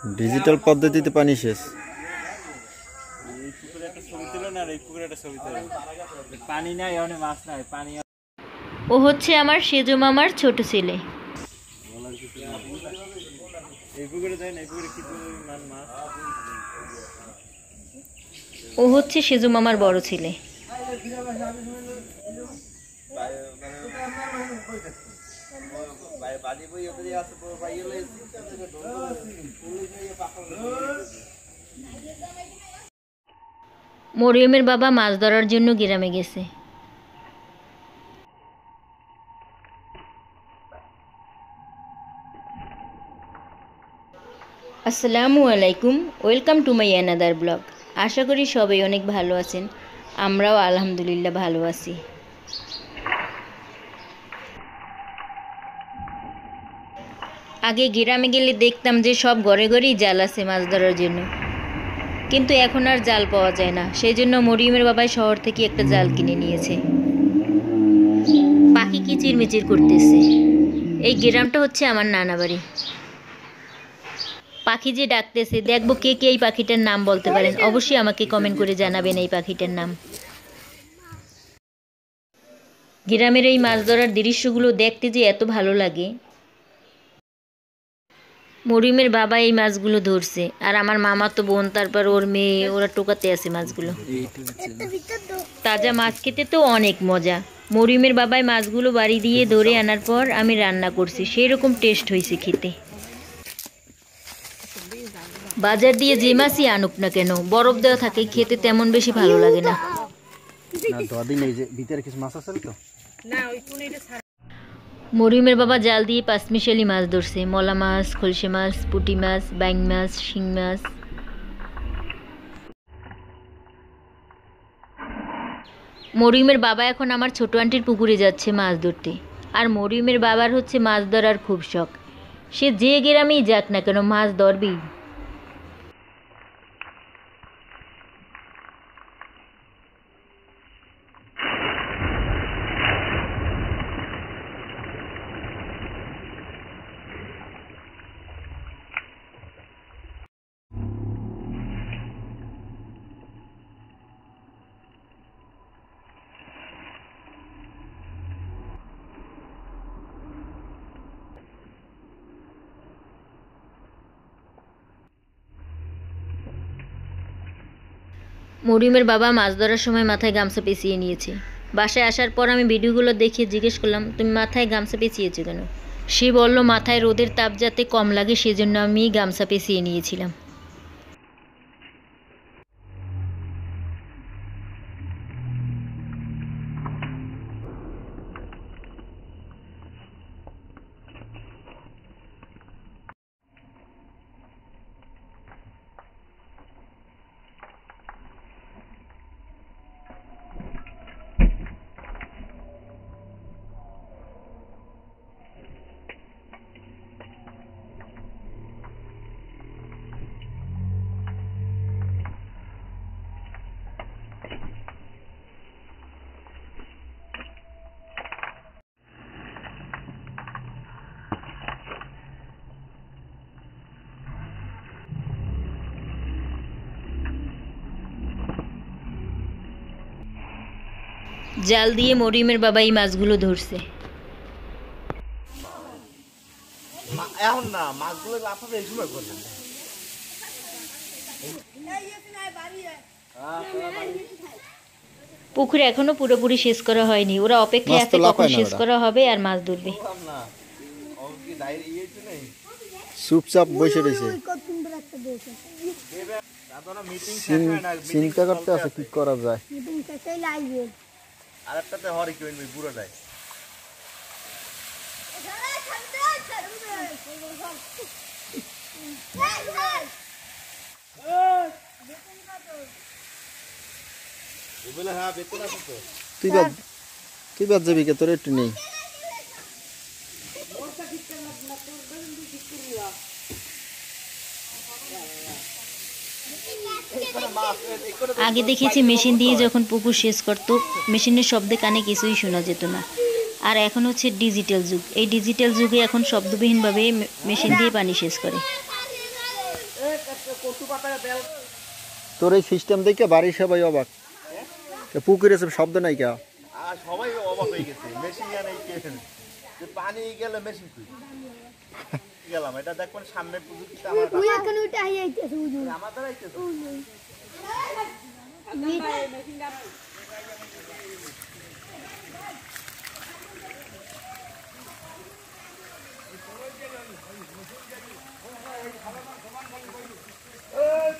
Digital পদ্ধতিতে পানি সেচ। ও হচ্ছে আমার সেজো মামার ছোট ছেলে। ও হচ্ছে সেজো মামার বড় ছেলে। মরিয়মের বাবা মাছ ধরার জন্য গ্রামে গেছে। আসসালামু আলাইকুম, welcome to my another blog. আশা করি সবাই অনেক ভালো আছেন, আমরাও আলহামদুলিল্লাহ ভালো আছি। আগে গ্রামে গেলে দেখতাম যে সব ঘরে ঘরেই জাল আছে মাছ ধরার জন্য, কিন্তু এখন আর জাল পাওয়া যায় না। সেই জন্য মরিয়মের বাবাই শহর থেকে একটা জাল কিনে নিয়েছে। পাখি কিচিরমিচির করতেছে। এই গ্রামটা হচ্ছে আমার নানা বাড়ি। পাখি যে ডাকতেছে, দেখবো কে কে এই পাখিটার নাম বলতে পারেন। অবশ্যই আমাকে কমেন্ট করে জানাবেন এই পাখিটার নাম। গ্রামের এই মাছ ধরার দৃশ্যগুলো দেখতে যে এত ভালো লাগে। মরিয়মের বাবা এই মাছগুলো ধরছে, আর আমার মামা তো বোন, তারপর ওর মেয়ে, ওরা টোকাতে আছে মাছগুলো। তাজা মাছ খেতে তো অনেক মজা। মরিয়মের বাবাই মাছগুলো বাড়ি দিয়ে ধরে আনার পর আমি রান্না করছি, সেই রকম টেস্ট হয়েছে খেতে। বাজার দিয়ে যে মাছই আনুক না কেন, বরফ দেওয়া থাকে, খেতে তেমন বেশি ভালো লাগে না। মরিয়মের বাবা জাল দিয়ে পাঁচমিশালি মাছ ধরছে। মলা মাছ, খলসে মাছ, পুঁটি মাছ, বাইং মাছ, শিং মাছ। মরিয়মের বাবা এখন আমার ছোট আন্টির পুকুরে যাচ্ছে মাছ ধরতে। আর মরিয়মের বাবার হচ্ছে মাছ ধরার খুব শখ। সে যে গ্রামেই যাক না কেন মাছ ধরবেই। মরিয়মের বাবা মাছ ধরার সময় মাথায় গামছা পেঁচিয়ে নিয়েছে। বাসায় আসার পর আমি ভিডিওগুলো দেখে জিজ্ঞেস করলাম, তুমি মাথায় গামছা পেঁচিয়েছো কেন? সে বলল, মাথায় রোদের তাপ যাতে কম লাগে সেজন্য আমি গামছা পেঁচিয়ে নিয়েছিলাম। জাল দিয়ে মরিয়মের বাবা এই মাছগুলো ধরছে। এখন না মাছগুলো লাফাবে এই সময় করবেন। পুকুরে এখনো পুরোপুরি শেষ করা হয়নি, ওরা অপেক্ষায় আছে কখন শেষ করা হবে আর মাছ ধরবে। চুপচাপ বসে রয়েছে, চিন্তা করতে আছে কি করা যায়। আরেকটাতে হরি কি হইবে পুরোটাই। তুই বাদ যাবি কে, তোর একটু নেই। আগে দেখেছি মেশিন দিয়ে যখন পুকুর সেচ করতো, মেশিনের শব্দে কানে কিছুই শোনা যেত না। আর এখন হচ্ছে ডিজিটাল যুগ। এই ডিজিটাল যুগে এখন শব্দবিহীনভাবে মেশিন দিয়ে পানি সেচ করে। কচু পাতা তেল তোর এই সিস্টেম দেখে বাড়ির সবাই অবাক পুকুরে সব শব্দ নাই কা আর সবাই অবাক হয়ে গেছে মেশিন নেই যে পানি গেলে মেশিন কই গেলাম এটা দেখবেন সামনে প্রযুক্তিতে আমার ওই এখানে ওটা আইতেছে হুজুর আমার দ্বারা আইতেছে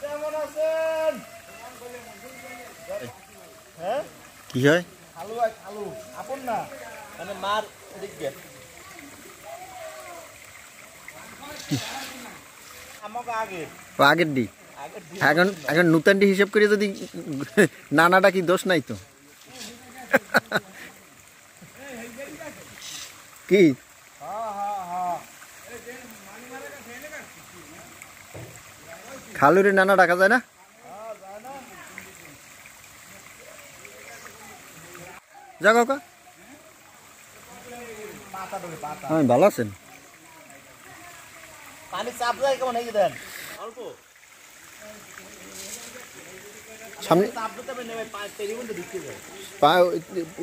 কেমন আছেন হ্যাঁ কি হয় খালু খালু আপন না মানে মার এদিক দিয়ে আমাকে আগে আগের দি আগে এখন এখন নূতনটি হিসাব করে যদি নানাটা কি দোষ নাই তো কি খালুরে নানা ডাকা যায় না যা কাকা পাতা ধরে পাতা আমি ভালো আছেন পানি চাপ যায় কেমন এই যে দেন অল্প সামনে চাপ দিতে হবে নেবে পানি তেরি বন্ধ দিতে যায়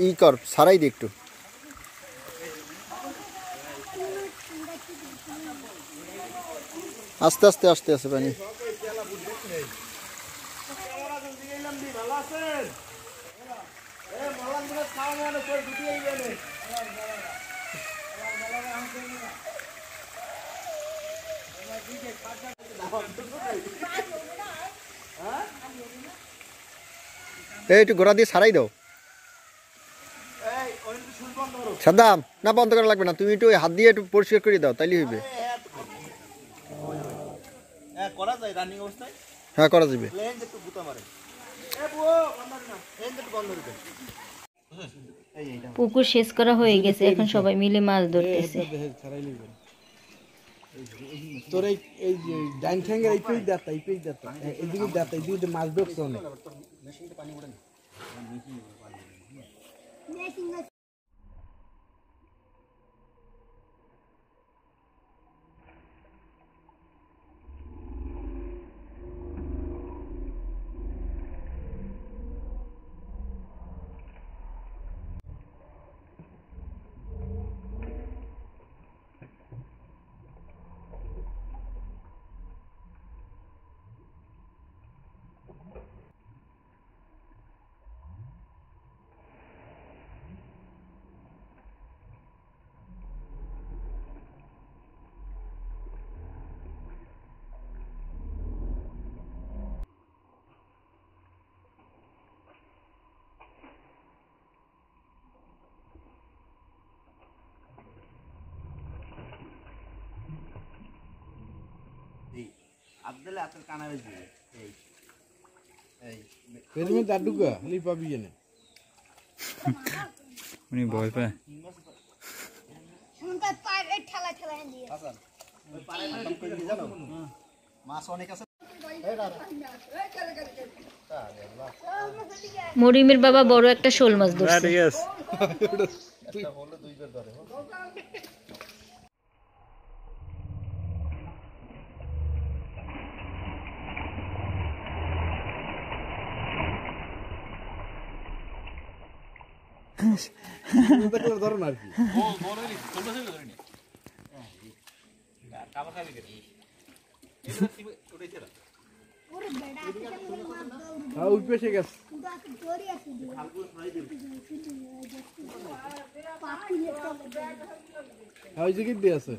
ই কর সারাই দি একটু আস্তে আস্তে আস্তে আছে পানি ভালো আছেন এ মলান গুলো খাওয়া মানে কই দুটি আইবে নে এই একটু গোড়া দিয়ে সারাই দাও এই ওই সুইচ বন্ধ করো সাদ্দাম না বন্ধ করা লাগবে না তুমি একটু ওই হাত দিয়ে একটু পরিষ্কার করে দাও তাইলে হইবে হ্যাঁ করা যায় রানিং অবস্থায় হ্যাঁ করা যাবে প্লেন একটু গুতা মারে এ বুও বন্ধ না প্লেন একটু বন্ধ করে এই এইটা পুকুর শেষ করা হয়ে গেছে এখন সবাই মিলে মাছ ধরতেছে তোর এই ডাইন ঠ্যাঙ্গের এই পেজ দাতা এদিকে দাতা এদিকে মাছ ঢুকছে অনেক এই আব্দুল আপনার কানা বেজে এই এই এর মধ্যে দাডুকা লি পাবি না উনি ভয় পায় শুনতে পায়ে ঠেলা ঠেলা দিয়ে ওই পারে করে দিয়ে জানো মাছ অনেক আছে মরিমের বাবা বড় একটা শোল মাছ ধরছে একটা হলে দুইবার ধরে দেখলে ধরো না আর কি হ্যাঁ উঠবে সে গেছে হ্যাঁ ওই জায়গায় দিয়ে আছে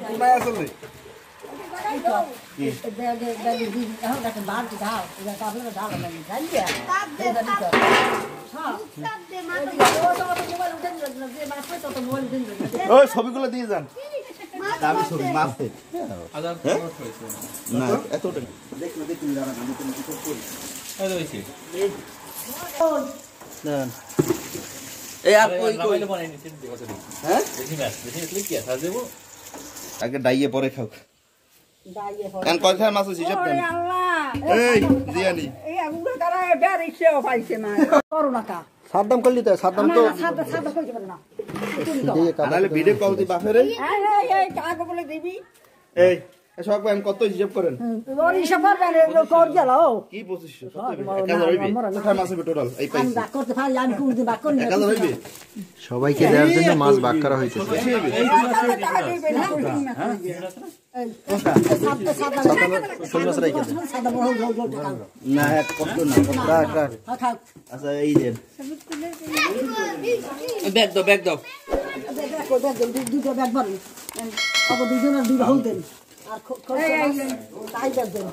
কোথায় আসলে ওই ছবিগুলো দিয়ে যান দামি ছবি মাছ না এতটা দেখুন দেখুন দাঁড়া আমি তুমি কি করি এই আর কই কই হ্যাঁ আগে ডাইয়ে পরে খাও কান কয়খান মাছ আছে হিসাব দেন এই দিয়ানি এই আগুলো তারা বেরিয়েও পাইছে না করো না কা সাদ্দাম করলি তো সাদ্দাম তো সাদা সাদা কইতে পারে না দিয়ে কাটা নালে ভিডিও কল দি বাফেরে এই কাগো বলে দিবি এই শখ ভাই কত হিসাব করেন ওর হিসাব পারবে কর গেলাও কি 2500 1000 হইবে কোথায় মাছ হবে টোটাল এই আমি পাইছি বাক করতে পারি আমি কোন দিন বাক করি 1000 হইবে সবাইকে দেওয়ার জন্য মাছ ভাগ করা হইতেছে শোল মাছ রাইখে দে না এক কষ্ট না রাখ রাখ আচ্ছা এই দেন ব্যাগ দাও দুটো ব্যাগ ভরি আবার দুজনের দুটো হল দেন আর তাই দেন